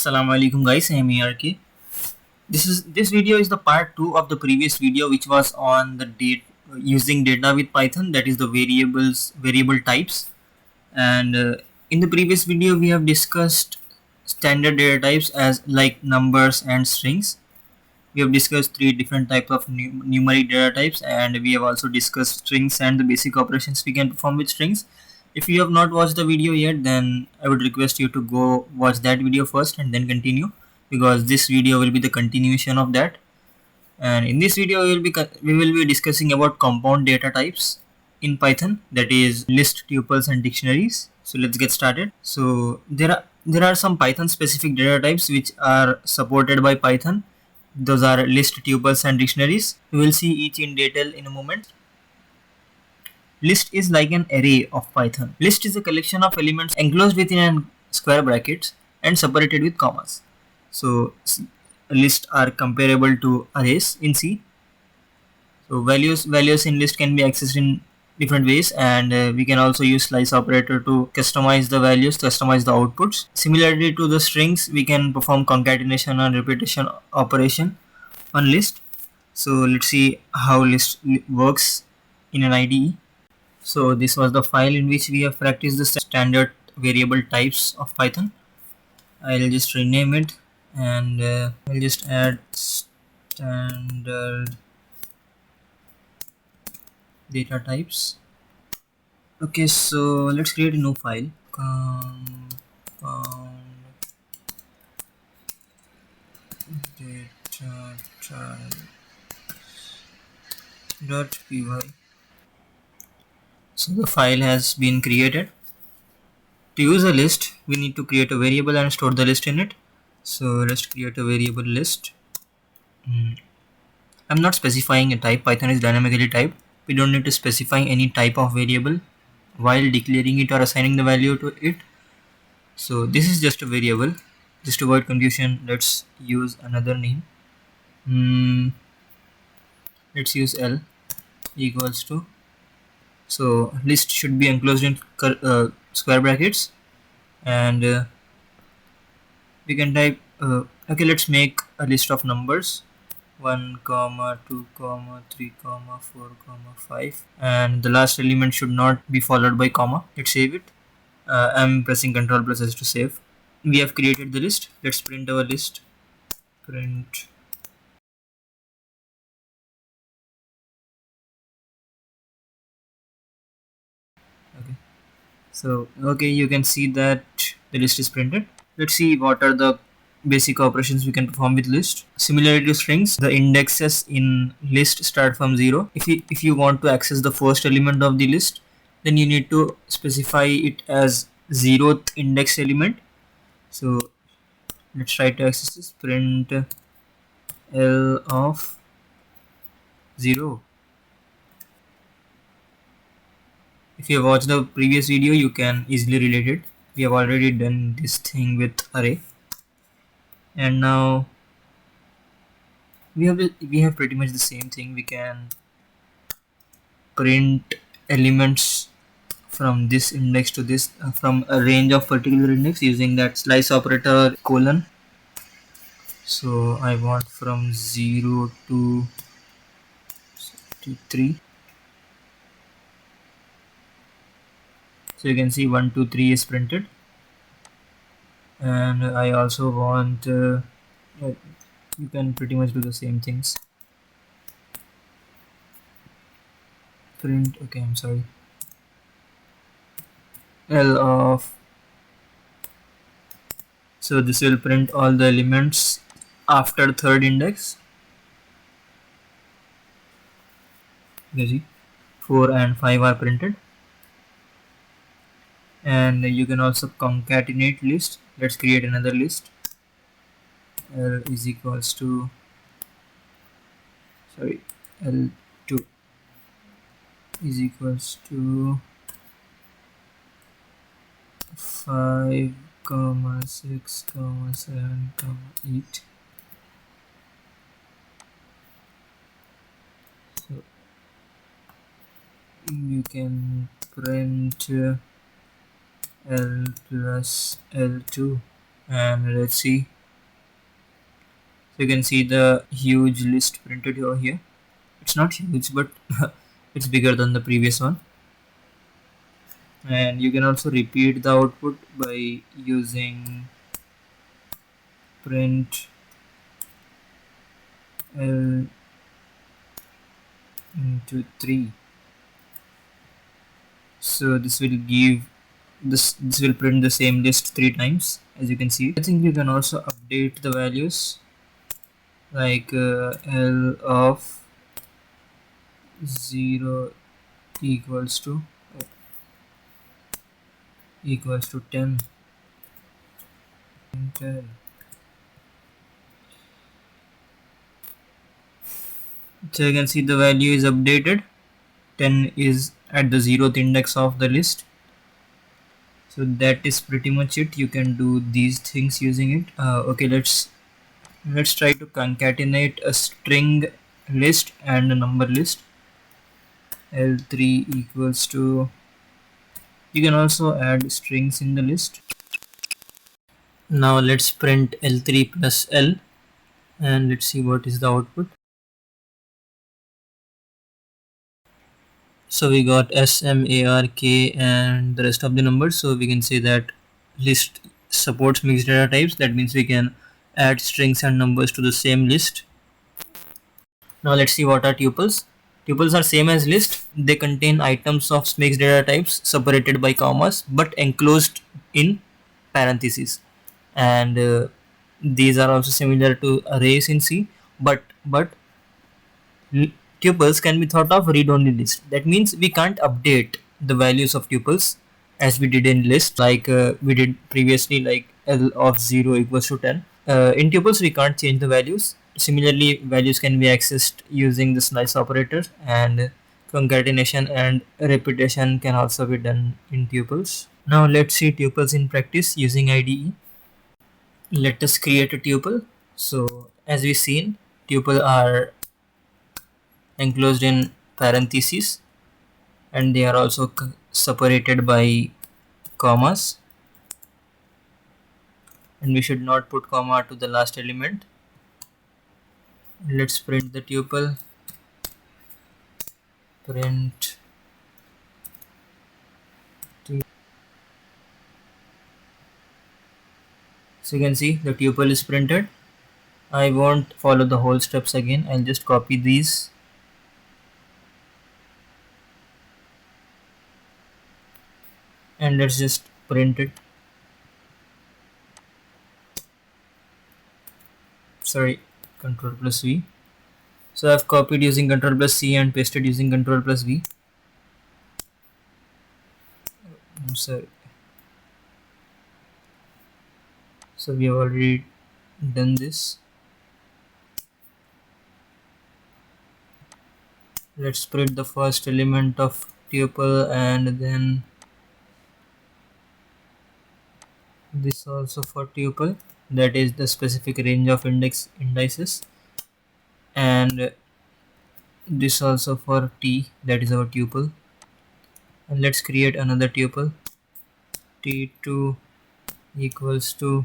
Assalamu alaikum guys, I am ARK. This video is the part 2 of the previous video, which was on the using data with Python, that is the variable types. And in the previous video we have discussed standard data types as like numbers and strings. We have discussed three different types of numeric data types, and we have also discussed strings and the basic operations we can perform with strings. If you have not watched the video yet, then I would request you to go watch that video first and then continue, because this video will be the continuation of that. And in this video we will be discussing about compound data types in Python, that is list, tuples and dictionaries. So let's get started. So there are some Python specific data types which are supported by Python. Those are list, tuples and dictionaries. We will see each in detail in a moment. List is like an array of Python. List is a collection of elements enclosed within a square brackets and separated with commas. So lists are comparable to arrays in C. So values in list can be accessed in different ways, and we can also use slice operator to customize the values, customize the outputs. Similarly to the strings, we can perform concatenation and repetition operation on list. So let's see how list works in an IDE. So this was the file in which we have practiced the standard variable types of Python. I'll just rename it, and I'll just add standard data types. Okay, so let's create a new file. Compound data type.py. So the file has been created. To use a list, we need to create a variable and store the list in it. So let's create a variable list. I'm not specifying a type. Python is dynamically typed. We don't need to specify any type of variable while declaring it or assigning the value to it. So this is just a variable. Just to avoid confusion, let's use another name. Let's use L equals to. So list should be enclosed in square brackets, and we can type okay, let's make a list of numbers 1 comma 2 comma 3 comma 4 comma 5, and the last element should not be followed by comma. Let's save it. I'm pressing Ctrl plus S to save. We have created the list. Let's print our list. Print okay. So okay, you can see that the list is printed. Let's see what are the basic operations we can perform with list. Similarly to strings, the indexes in list start from 0. If you want to access the first element of the list, then you need to specify it as 0th index element. So let's try to access this. Print L of 0. If you have watched the previous video, you can easily relate it. We have already done this thing with array, and now we have pretty much the same thing. We can print elements from this index to this from a range of particular index using that slice operator colon. So I want from 0 to 3. So you can see 1 2 3 is printed, and I also want you can pretty much do the same things. Print okay, I'm sorry, L of, so this will print all the elements after third index. You see 4 and 5 are printed, and you can also concatenate list. Let's create another list. L is equals to L2 is equals to 5 comma 6 comma 7 comma 8. So you can print L plus L2, and let's see So you can see the huge list printed over here. It's not huge, but it's bigger than the previous one. And you can also repeat the output by using print L into 3. So this will print the same list 3 times, as you can see. I think you can also update the values, like L of 0 equals to 10. Enter. So you can see the value is updated. 10 is at the 0th index of the list. So that is pretty much it. You can do these things using it. Okay, let's try to concatenate a string list and a number list. L3 equals to, you can also add strings in the list. Now let's print L3 plus L, and let's see what is the output. So we got S, M, A, R, K and the rest of the numbers. So we can say that list supports mixed data types. That means we can add strings and numbers to the same list. Now let's see what are tuples. Tuples are same as list. They contain items of mixed data types separated by commas but enclosed in parentheses. And these are also similar to arrays in C, but tuples can be thought of read-only list. That means we can't update the values of tuples as we did in list, like we did previously, like L of 0 equals to 10. In tuples we can't change the values. Similarly, values can be accessed using the slice operator, and concatenation and repetition can also be done in tuples. Now let's see tuples in practice using IDE. Let us create a tuple. So as we seen, tuple are enclosed in parentheses, and they are also separated by commas, and we should not put comma to the last element. Let's print the tuple. Print so you can see the tuple is printed. I won't follow the whole steps again. I'll just copy these, and let's just print it. Sorry, Control plus V. So I've copied using Control plus C and pasted using Control plus V. I'm sorry. So we have already done this. Let's print the first element of tuple, and then this also for tuple, that is the specific range of indices, and this also for t, that is our tuple. And let's create another tuple. T2 equals to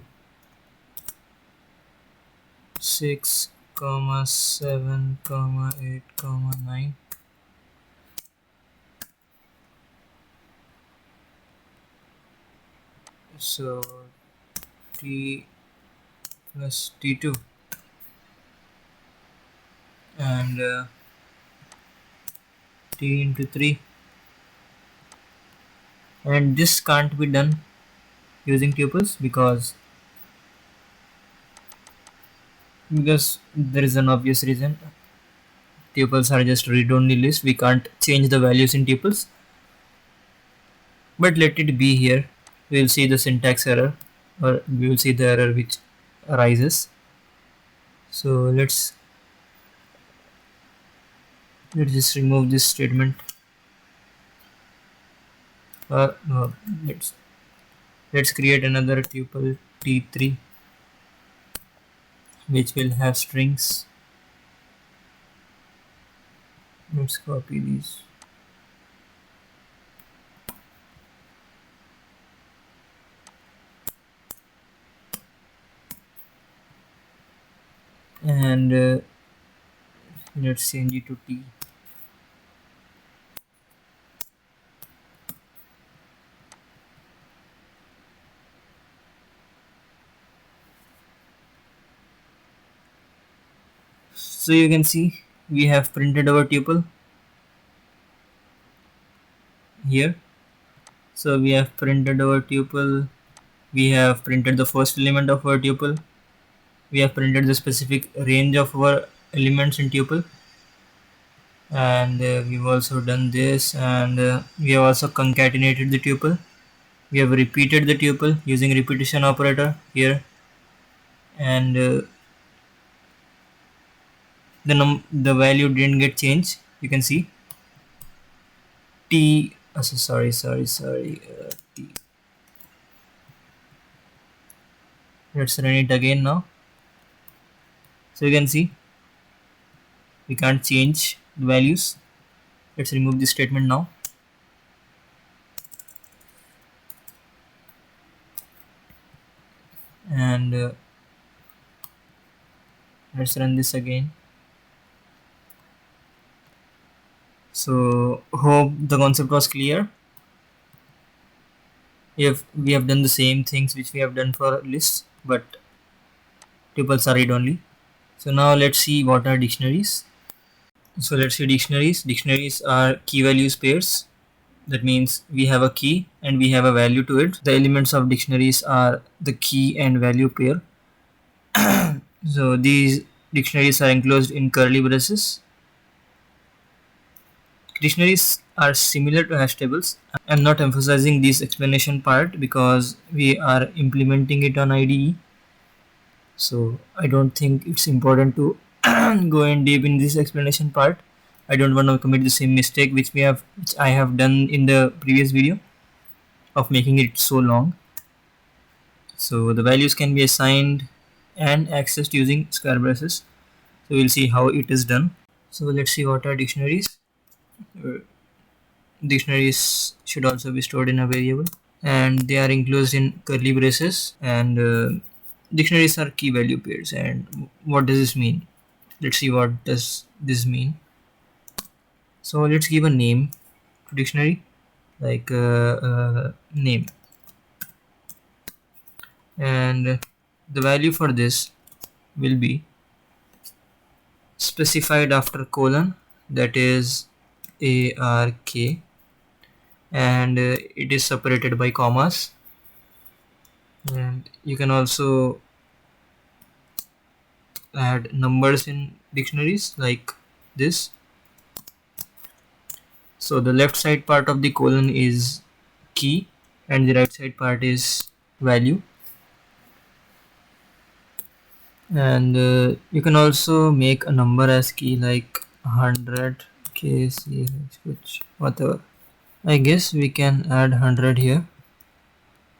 6, 7, 8, 9. So t plus t2, and t into 3, and this can't be done using tuples because there is an obvious reason. Tuples are just read-only list. We can't change the values in tuples, but let it be here. We will see the syntax error, or we will see the error which arises. So let's just remove this statement. No, let's create another tuple t3, which will have strings. Let's copy these. and let's change it to T. So you can see we have printed our tuple here. So we have printed our tuple. We have printed the first element of our tuple. We have printed the specific range of our elements in tuple, and we've also done this, and we have also concatenated the tuple. We have repeated the tuple using repetition operator here, and the value didn't get changed. You can see T. Sorry. T. Let's run it again now. So you can see we can't change the values. Let's remove this statement now. And let's run this again. So hope the concept was clear. If we have done the same things which we have done for lists, but tuples are read only. So now let's see what are dictionaries. So let's see dictionaries. Dictionaries are key values pairs. That means we have a key and we have a value to it. The elements of dictionaries are the key and value pair. So these dictionaries are enclosed in curly braces. Dictionaries are similar to hash tables. I'm not emphasizing this explanation part because we are implementing it on IDE. So I don't think it's important to go in deep in this explanation part. I don't want to commit the same mistake which I have done in the previous video of making it so long. So the values can be assigned and accessed using square braces. So we'll see how it is done. So let's see what are dictionaries. Dictionaries should also be stored in a variable, and they are enclosed in curly braces, and dictionaries are key value pairs. And what does this mean? Let's see what does this mean. So let's give a name to dictionary, like name, and the value for this will be specified after colon, that is ARK, and it is separated by commas. And you can also add numbers in dictionaries like this. So the left side part of the colon is key and the right side part is value. And you can also make a number as key, like 100 KCH, which whatever. I guess we can add 100 here.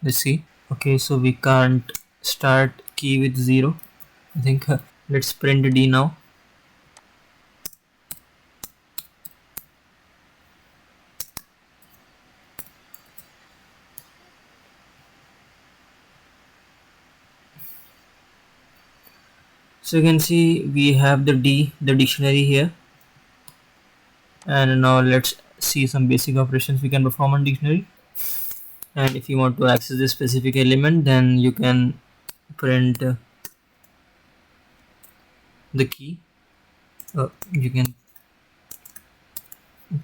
Let's see. Okay, so we can't start key with 0. I think let's print D now. So you can see we have the dictionary here, and now let's see some basic operations we can perform on dictionary. And if you want to access this specific element, then you can print the key. You can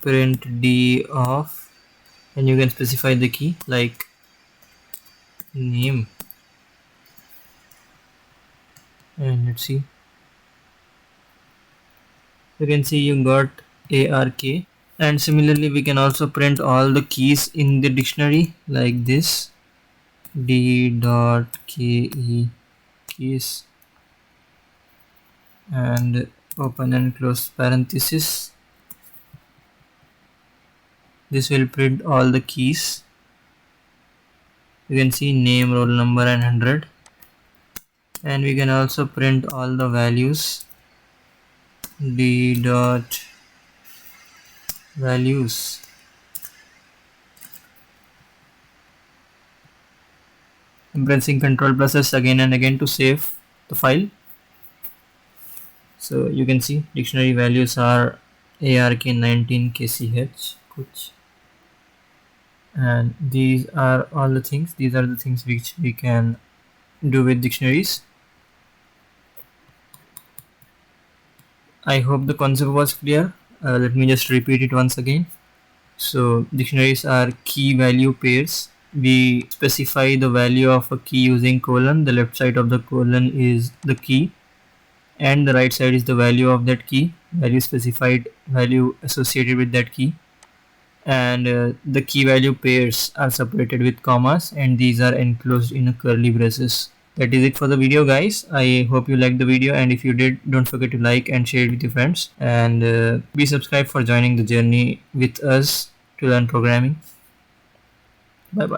print D of, and you can specify the key like name, and let's see. You can see you got ARK, and similarly we can also print all the keys in the dictionary like this, D dot KE keys, and open and close parenthesis. This will print all the keys. You can see name, roll number, and 100. And we can also print all the values, D dot values. I'm pressing Ctrl plus S again and again to save the file. So you can see dictionary values are ARK19KCH kuch, and these are all the things. These are the things which we can do with dictionaries. I hope the concept was clear. Let me just repeat it once again. So dictionaries are key value pairs. We specify the value of a key using colon. The left side of the colon is the key and the right side is the value of that key, value specified, value associated with that key. And the key value pairs are separated with commas and these are enclosed in a curly braces. That is it for the video, guys. I hope you liked the video, and if you did, don't forget to like and share it with your friends, and be subscribed for joining the journey with us to learn programming. Bye bye.